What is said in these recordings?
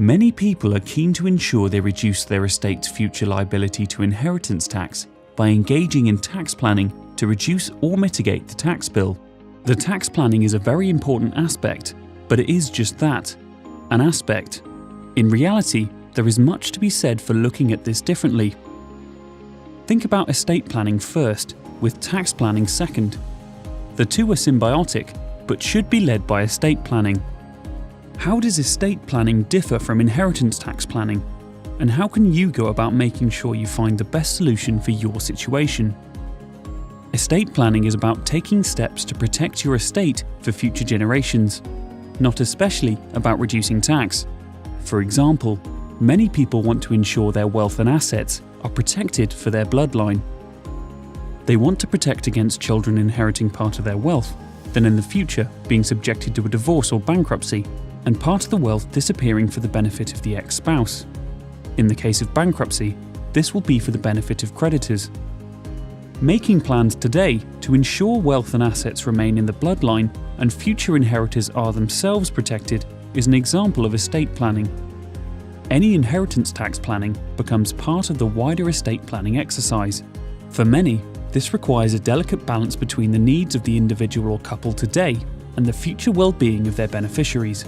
Many people are keen to ensure they reduce their estate's future liability to inheritance tax by engaging in tax planning to reduce or mitigate the tax bill. The tax planning is a very important aspect, but it is just that, an aspect. In reality, there is much to be said for looking at this differently. Think about estate planning first, with tax planning second. The two are symbiotic, but should be led by estate planning. How does estate planning differ from inheritance tax planning? And how can you go about making sure you find the best solution for your situation? Estate planning is about taking steps to protect your estate for future generations, not especially about reducing tax. For example, many people want to ensure their wealth and assets are protected for their bloodline. They want to protect against children inheriting part of their wealth, then in the future being subjected to a divorce or bankruptcy, and part of the wealth disappearing for the benefit of the ex-spouse. In the case of bankruptcy, this will be for the benefit of creditors. Making plans today to ensure wealth and assets remain in the bloodline and future inheritors are themselves protected is an example of estate planning. Any inheritance tax planning becomes part of the wider estate planning exercise. For many, this requires a delicate balance between the needs of the individual or couple today and the future well-being of their beneficiaries.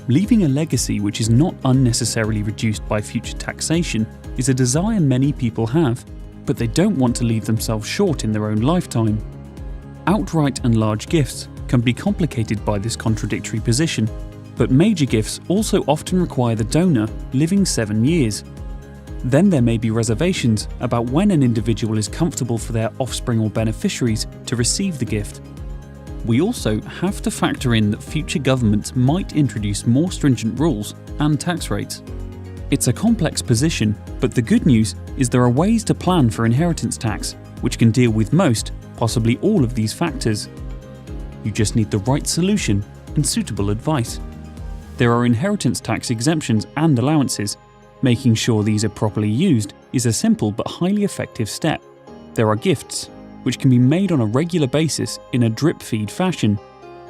Leaving a legacy which is not unnecessarily reduced by future taxation is a desire many people have, but they don't want to leave themselves short in their own lifetime. Outright and large gifts can be complicated by this contradictory position, but major gifts also often require the donor living 7 years. Then there may be reservations about when an individual is comfortable for their offspring or beneficiaries to receive the gift. We also have to factor in that future governments might introduce more stringent rules and tax rates. It's a complex position, but the good news is there are ways to plan for inheritance tax, which can deal with most, possibly all of these factors. You just need the right solution and suitable advice. There are inheritance tax exemptions and allowances. Making sure these are properly used is a simple but highly effective step. There are gifts, which can be made on a regular basis in a drip-feed fashion.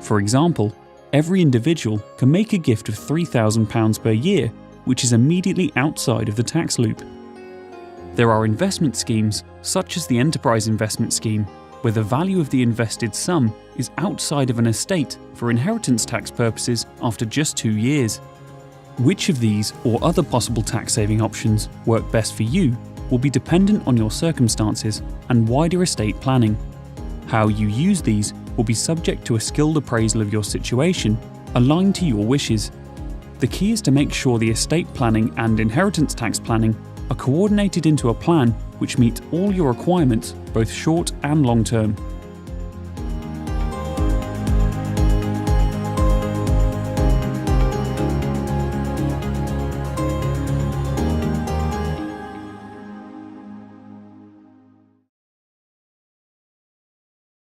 For example, every individual can make a gift of £3,000 per year, which is immediately outside of the tax loop. There are investment schemes, such as the Enterprise Investment Scheme, where the value of the invested sum is outside of an estate for inheritance tax purposes after just 2 years. Which of these or other possible tax-saving options work best for you will be dependent on your circumstances and wider estate planning. How you use these will be subject to a skilled appraisal of your situation, aligned to your wishes. The key is to make sure the estate planning and inheritance tax planning are coordinated into a plan which meets all your requirements, both short and long term.